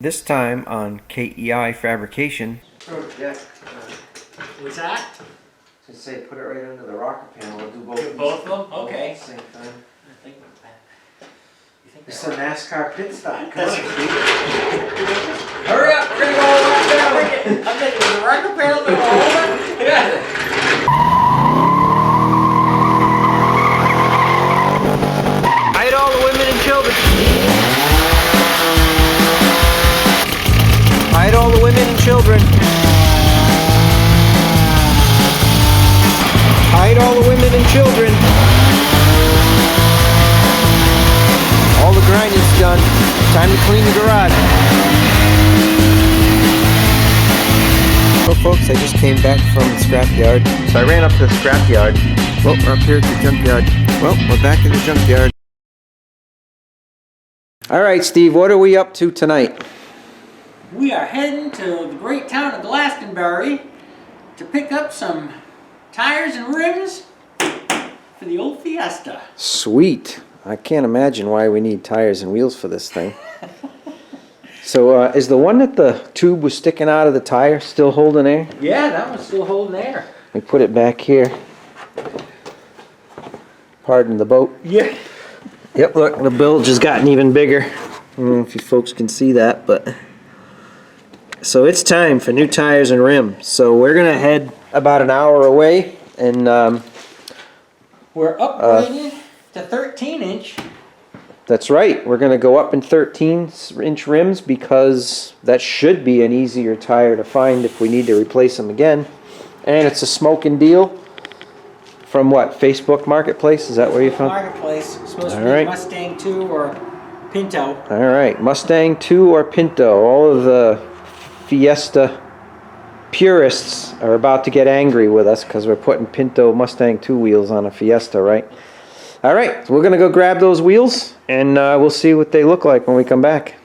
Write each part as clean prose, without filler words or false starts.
This time on KEI Fabrication. What's that? To say put it right under the rocker panel. We'll do both. Do both of them? Okay. Same time. You think It's a NASCAR pit stop. Come on. Hurry up! We're gonna go all the way down. I'm thinking the rocker panel to go over. Yeah. Hide all the women and children. Hide all the women and children. Hide all the women and children. All the grinding's done. Time to clean the garage. Well folks, I just came back from the scrapyard. So I ran up to the scrapyard. Well, we're up here at the junkyard. Well, we're back in the junkyard. Alright Steve, what are we up to tonight? We are heading to the great town of Glastonbury to pick up some tires and rims for the old Fiesta. Sweet. I can't imagine why we need tires and wheels for this thing. So is the one that the tube was sticking out of the tire still holding air? Yeah, that one's still holding air. We put it back here. Pardon the boat. Yeah. Yep, look, the bilge has gotten even bigger. I don't know if you folks can see that, but... So it's time for new tires and rims. So we're going to head about an hour away, and... we're upgrading to 13-inch. That's right. We're going to go up in 13-inch rims because that should be an easier tire to find if we need to replace them again. And it's a smoking deal from what? Facebook Marketplace? Is that where you found? Marketplace. It's supposed to All be right. Mustang 2 or Pinto. All right. Mustang 2 or Pinto. All of the Fiesta purists are about to get angry with us because we're putting Pinto Mustang 2 wheels on a Fiesta, right? All right, so we're going to go grab those wheels, and we'll see what they look like when we come back.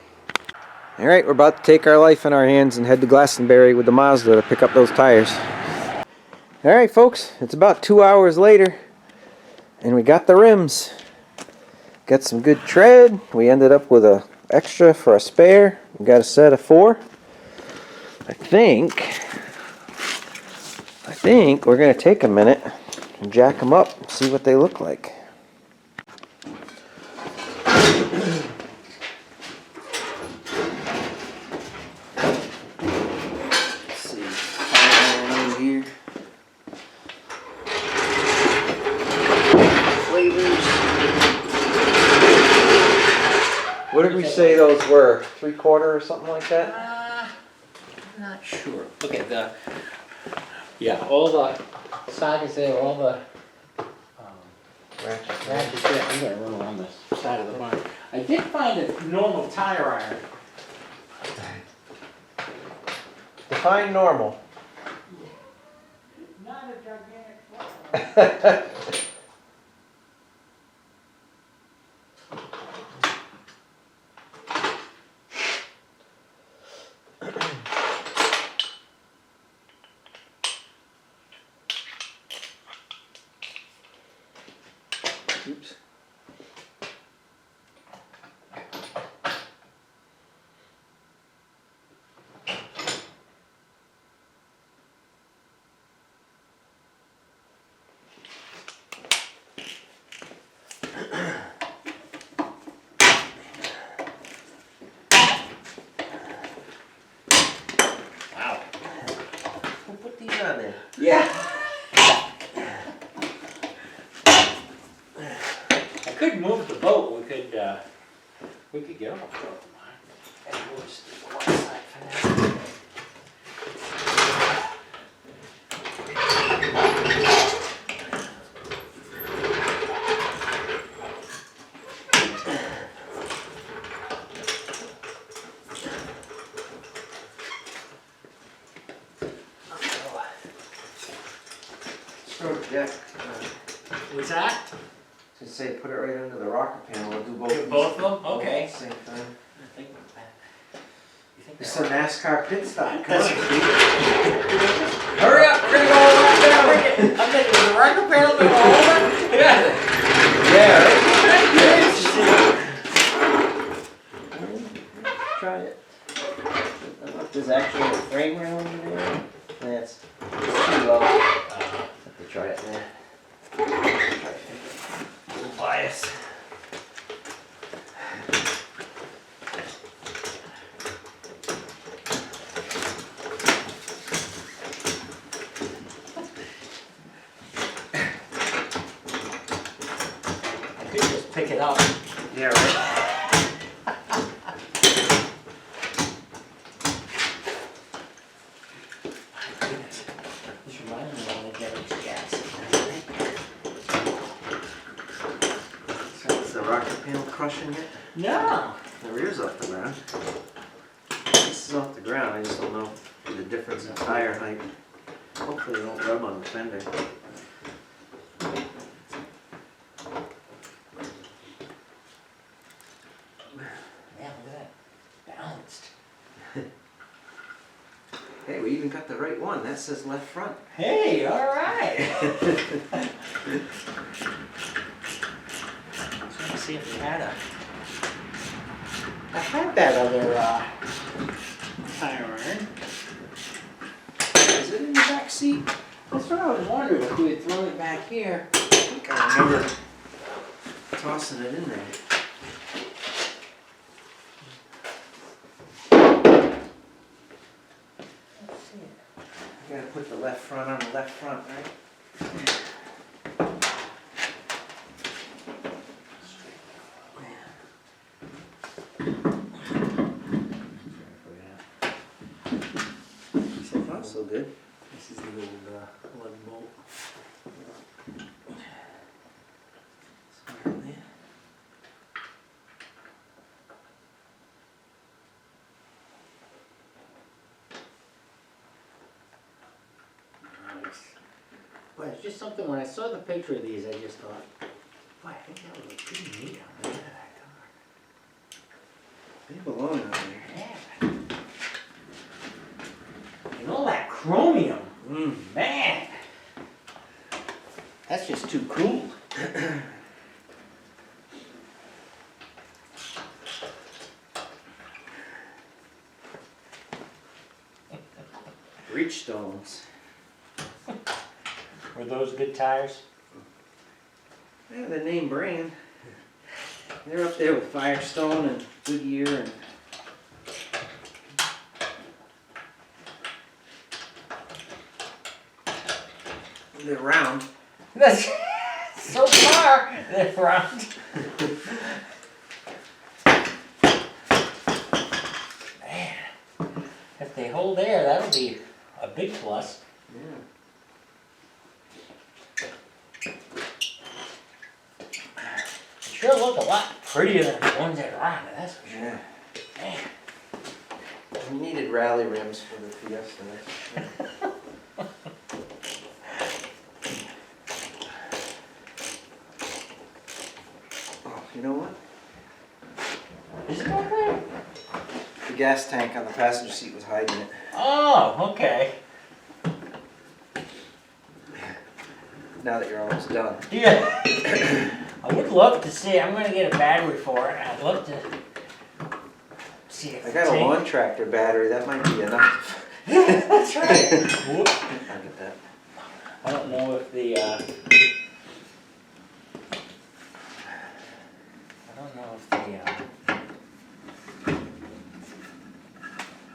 All right, we're about to take our life in our hands and head to Glastonbury with the Mazda to pick up those tires. All right, folks, it's about 2 hours later, and we got the rims. Got some good tread. We ended up with an extra for a spare. We got a set of 4. I think we're going to take a minute and jack them up and see what they look like. Let's see. Here. Flavors. What did we say those were? 3/4 or something like that? I'm not sure. Look at the, all the sockets there, all the ratchets there. I'm going to run around the side of the barn. I did find a normal tire iron. Define normal. Not a gigantic Oops. Wow. Who put these on there? Yeah. I could move the boat. We could get off the boat. And we'll just do one side for now. What's that? To say put it right under the rocker panel. We'll do both. Do both of them? Okay. Same time. You think It's a NASCAR pit stop. Come That's on. Hurry up! We're gonna go all the way down. I'm thinking the rocker panel to go over. Yeah. Yeah. Try it. don't know if there's actually a frame rail in there. That's too low. Have to try it there. A little bias. I could just pick it up. Yeah, right. This reminds me when I get into gas. So is the rocker panel crushing it? No. The rear's off the ground. This is off the ground. I just don't know the difference in tire height. Hopefully it won't rub on the fender. Man, look at that. Balanced. Hey, we even got the right one. That says left front. Hey, all right. Trying to see if we had I had that other tire iron. Is it in the back seat? That's what I was wondering, if we had thrown it back here. I think I remember tossing it in there. Let's see it. I gotta put the left front on the left front, right? So far, so good. This is the old 11 bolt. Smart there. Nice. But it's just something, when I saw the picture of these, I just thought, boy, I think that would look pretty neat on the end of that car. They belong on there. Yeah. And all that chromium, man, that's just too cool. Breech stones. Were those good tires? Yeah, the name brand. They're up there with Firestone and Goodyear and they're round. That's so far, they're round. Man, if they hold there, that'll be a big plus. Yeah. Sure look a lot prettier than the ones that are on it, that's for sure. Yeah. Man. We needed rally rims for the Fiesta, that's for sure. Oh, you know what? Is it over there? The gas tank on the passenger seat was hiding it. Oh, okay. Now that you're almost done. Yeah. I would love to see, I'm gonna get a battery for it, and I'd love to see if I got a lawn tractor battery, that might be enough. That's right. Whoop. I'll get that. I don't know if the, I don't know if the,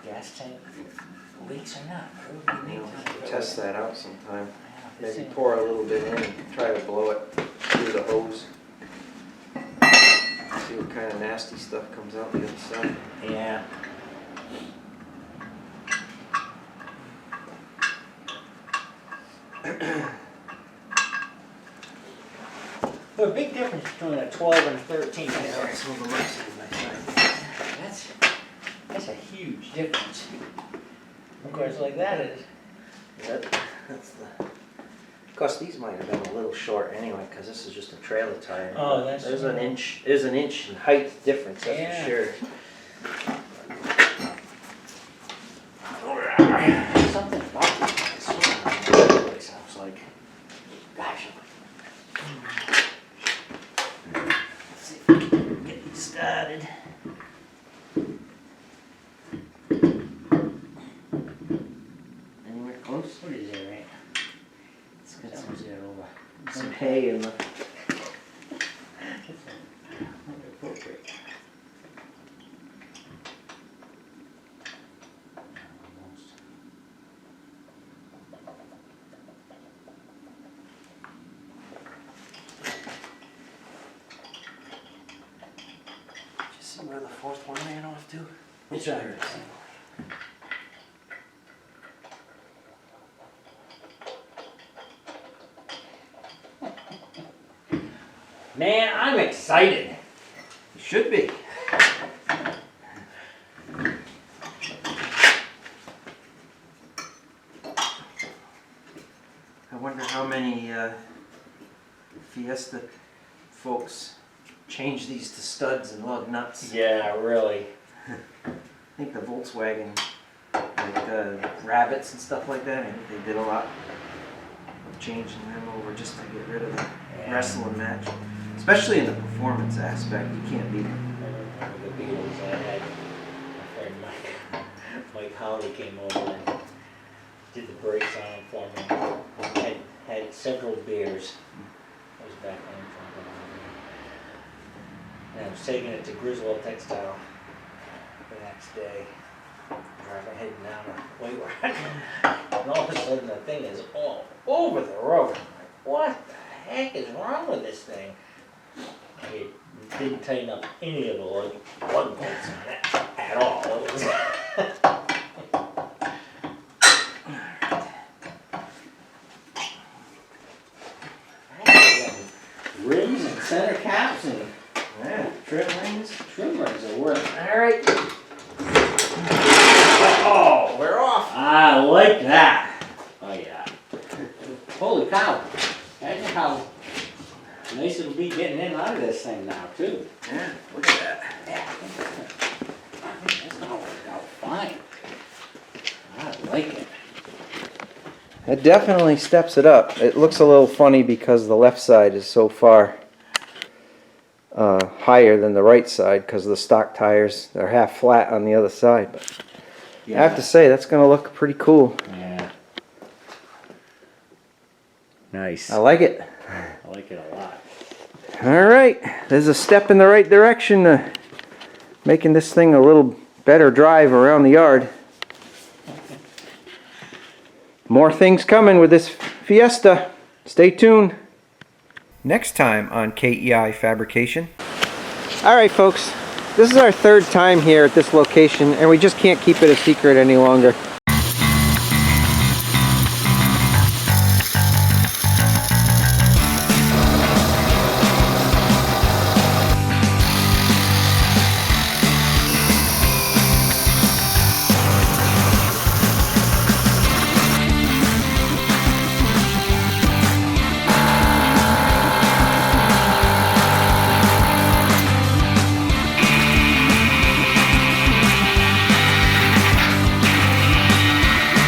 gas tank leaks or not. It would be neat We'll to go test with. that out sometime. Yeah, this Maybe thing- pour a little bit in and try to blow it through the hose. See what kind of nasty stuff comes out the other side. Yeah. There's a big difference between a 12 and a 13 Yeah, there. let's hold them up side by side. That's a huge difference. Of course, like that is. That's the. Of course, these might have been a little short anyway, because this is just a trailer tire. Oh, that's There's true. an inch. There's an inch in height difference. That's Yeah. for sure. Something about this place. I was like, gosh. Let's see if we can get these started. hay in the... Appropriate. Just see where the fourth one ran off to? It's right. Man, I'm excited. You should be. I wonder how many Fiesta folks change these to studs and lug nuts. Yeah, really. I think the Volkswagen, like rabbits and stuff like that, I think they did a lot of changing them over just to get rid of the wrestling match. Especially in the performance aspect, you can't beat them. I remember the Beatles. I had my friend Mike Howley came over and did the brakes on them for me. Had several beers. I was back home from and I was taking it to Griswold Textile the next day. Driving heading down the White Rock. And all of a sudden the thing is all over the road. I'm like, what the heck is wrong with this thing? It didn't tighten up any of the lug bolts on it at all. It was rims and center caps and Trim rings. trim rings are working. Alright. Oh, we're off. I like that. Oh yeah. Holy cow. Imagine how nice it'll be getting in and out of this thing now too. Yeah, look at that. Yeah, I think that's gonna work out fine. I like it. It definitely steps it up. It looks a little funny because the left side is so far higher than the right side because the stock tires are half flat on the other side. But I have to say, that's going to look pretty cool. Yeah. Nice. I like it. I like it a lot. All right, there's a step in the right direction to making this thing a little better drive around the yard. More things coming with this Fiesta. Stay tuned. Next time on KEI Fabrication. All right, folks, this is our third time here at this location, and we just can't keep it a secret any longer.